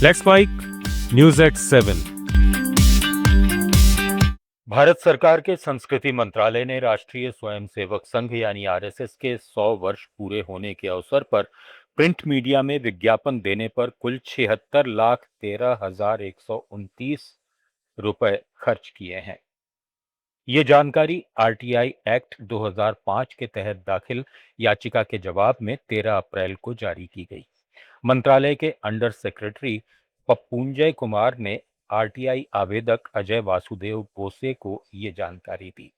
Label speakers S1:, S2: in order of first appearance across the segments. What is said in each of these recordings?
S1: Let's mic news at 7। Bharat सरकार के संस्कृति मंत्रालय ने राष्ट्रीय स्वयंसेवक संघ यानी आरएसएस के 100 वर्ष पूरे होने के अवसर पर प्रिंट मीडिया में विज्ञापन देने पर कुल 76,13,129 रुपए खर्च किए हैं। ये जानकारी आरटीआई एक्ट 2005 के तहत दाखिल याचिका के जवाब में 13 अप्रैल को जारी की गई। मंत्रालय के अंडर सेक्रेटरी पप्पूंजय कुमार ने आरटीआई आवेदक अजय वासुदेव बोसे को ये जानकारी दी।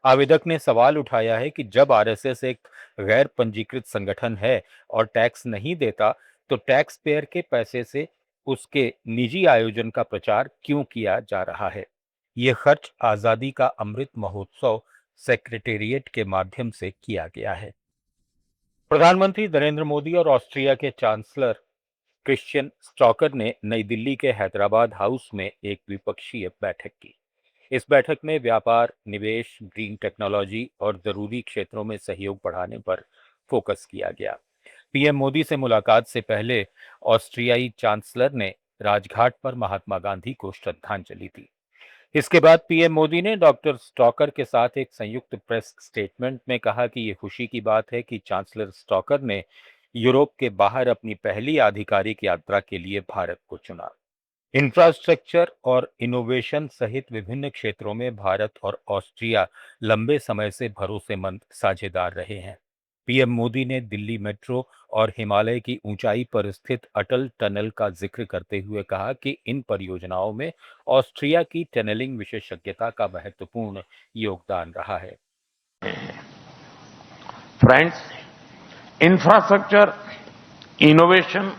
S1: आवेदक ने सवाल उठाया है कि जब आरएसएस एक गैर पंजीकृत संगठन है और टैक्स नहीं देता, तो टैक्स पेयर के पैसे से उसके निजी आयोजन का प्रचार क्यों किया जा रहा है। ये खर्च आजादी का अमृत महोत्सव सेक्रेटेरिएट के माध्यम से किया गया है। प्रधानमंत्री नरेंद्र मोदी और ऑस्ट्रिया के चांसलर क्रिश्चियन स्टॉकर ने नई दिल्ली के हैदराबाद हाउस में एक द्विपक्षीय बैठक की। इस बैठक में व्यापार, निवेश, ग्रीन टेक्नोलॉजी और जरूरी क्षेत्रों में सहयोग बढ़ाने पर फोकस किया गया। पीएम मोदी से मुलाकात से पहले ऑस्ट्रियाई चांसलर ने राजघाट पर महात्मा गांधी को श्रद्धांजलि दी। इसके बाद पीएम मोदी ने डॉक्टर स्टॉकर के साथ एक संयुक्त प्रेस स्टेटमेंट में कहा कि ये खुशी की बात है कि चांसलर स्टॉकर ने यूरोप के बाहर अपनी पहली आधिकारिक यात्रा के लिए भारत को चुना। इंफ्रास्ट्रक्चर और इनोवेशन सहित विभिन्न क्षेत्रों में भारत और ऑस्ट्रिया लंबे समय से भरोसेमंद साझेदार रहे हैं। पीएम मोदी ने दिल्ली मेट्रो और हिमालय की ऊंचाई पर स्थित अटल टनल का जिक्र करते हुए कहा कि इन परियोजनाओं में ऑस्ट्रिया की टनलिंग विशेषज्ञता का महत्वपूर्ण योगदान रहा है।
S2: फ्रेंड्स, इंफ्रास्ट्रक्चर, इनोवेशन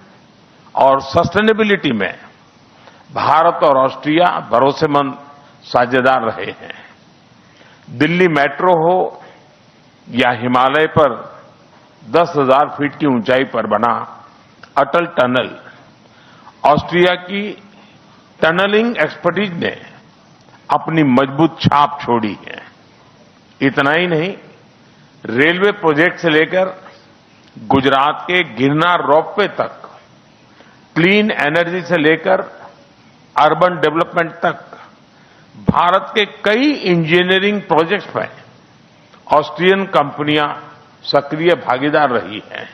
S2: और सस्टेनेबिलिटी में भारत और ऑस्ट्रिया भरोसेमंद साझेदार रहे हैं। दिल्ली मेट्रो हो या हिमालय पर 10,000 फीट की ऊंचाई पर बना अटल टनल, ऑस्ट्रिया की टनलिंग एक्सपर्टीज ने अपनी मजबूत छाप छोड़ी है। इतना ही नहीं, रेलवे प्रोजेक्ट से लेकर गुजरात के गिरनार रोपवे तक, क्लीन एनर्जी से लेकर अर्बन डेवलपमेंट तक भारत के कई इंजीनियरिंग प्रोजेक्ट्स में ऑस्ट्रियन कंपनियां सक्रिय भागीदार रही हैं।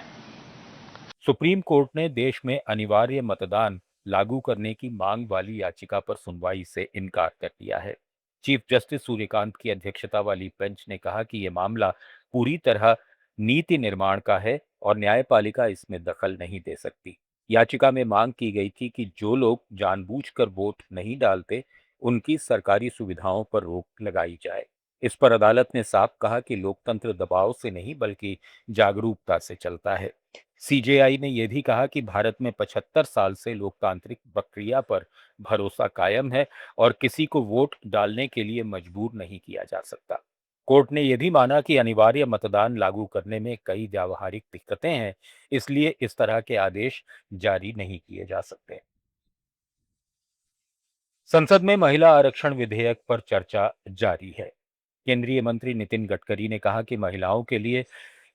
S1: सुप्रीम कोर्ट ने देश में अनिवार्य मतदान लागू करने की मांग वाली याचिका पर सुनवाई से इनकार कर दिया है। चीफ जस्टिस सूर्यकांत की अध्यक्षता वाली बेंच ने कहा कि यह मामला पूरी तरह नीति निर्माण का है और न्यायपालिका इसमें दखल नहीं दे सकती। याचिका में मांग की गई थी कि जो लोग जानबूझकर वोट नहीं डालते, उनकी सरकारी सुविधाओं पर रोक लगाई जाए। इस पर अदालत ने साफ कहा कि लोकतंत्र दबाव से नहीं बल्कि जागरूकता से चलता है। सीजेआई ने यह भी कहा कि भारत में 75 साल से लोकतांत्रिक प्रक्रिया पर भरोसा कायम है और किसी को वोट डालने के लिए मजबूर नहीं किया जा सकता। कोर्ट ने यह भी माना कि अनिवार्य मतदान लागू करने में कई व्यावहारिक दिक्कतें हैं, इसलिए इस तरह के आदेश जारी नहीं किए जा सकते। संसद में महिला आरक्षण विधेयक पर चर्चा जारी है। केंद्रीय मंत्री नितिन गडकरी ने कहा कि महिलाओं के लिए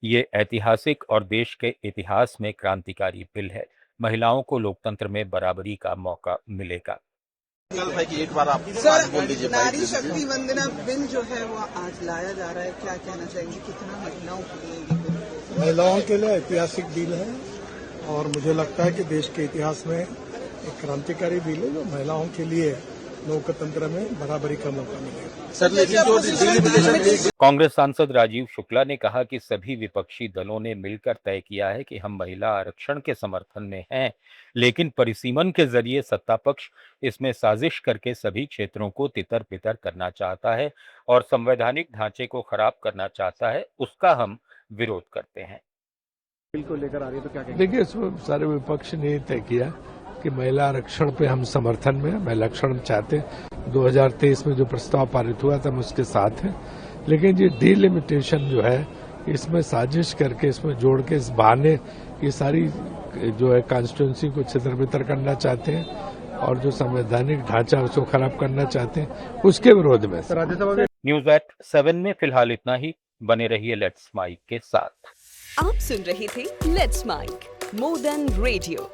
S1: ये ऐतिहासिक और देश के इतिहास में क्रांतिकारी बिल है। महिलाओं को लोकतंत्र में बराबरी का मौका मिलेगा।
S3: एक बार आप बोल दीजिए। नारी शक्ति वंदना बिल जो है वो आज लाया जा रहा है, क्या कहना चाहेंगे, कितना महिलाओं के लिए ये बिल?
S4: महिलाओं के लिए ऐतिहासिक बिल है और मुझे लगता है कि देश के इतिहास में एक क्रांतिकारी बिल है जो महिलाओं के लिए लोकतंत्र में बराबरी का मौका मिलेगा।
S1: कांग्रेस सांसद राजीव शुक्ला ने कहा कि सभी विपक्षी दलों ने मिलकर तय किया है कि हम महिला आरक्षण के समर्थन में हैं, लेकिन परिसीमन के जरिए सत्ता पक्ष इसमें साजिश करके सभी क्षेत्रों को तितर बितर करना चाहता है और संवैधानिक ढांचे को खराब करना चाहता है, उसका हम विरोध करते हैं।
S5: बिल को लेकर आ रही है तो क्या कहेंगे?
S6: देखिए, इसमें सारे विपक्ष ने तय किया कि महिला आरक्षण पे हम समर्थन में, महिला आरक्षण चाहते हैं। 2023 में जो प्रस्ताव पारित हुआ था हम उसके साथ हैं, लेकिन ये डिलिमिटेशन जो है इसमें साजिश करके, इसमें जोड़ के, इस बहाने ये सारी जो है कॉन्स्टिट्यूंसी को छितर बितर करना चाहते हैं और जो संवैधानिक ढांचा उसको खराब करना चाहते हैं, उसके विरोध में।
S1: न्यूज एट 7 में फिलहाल इतना ही। बने रहिए लेट्स माइक के साथ।
S7: आप सुन रहे थे let's mic more than radio.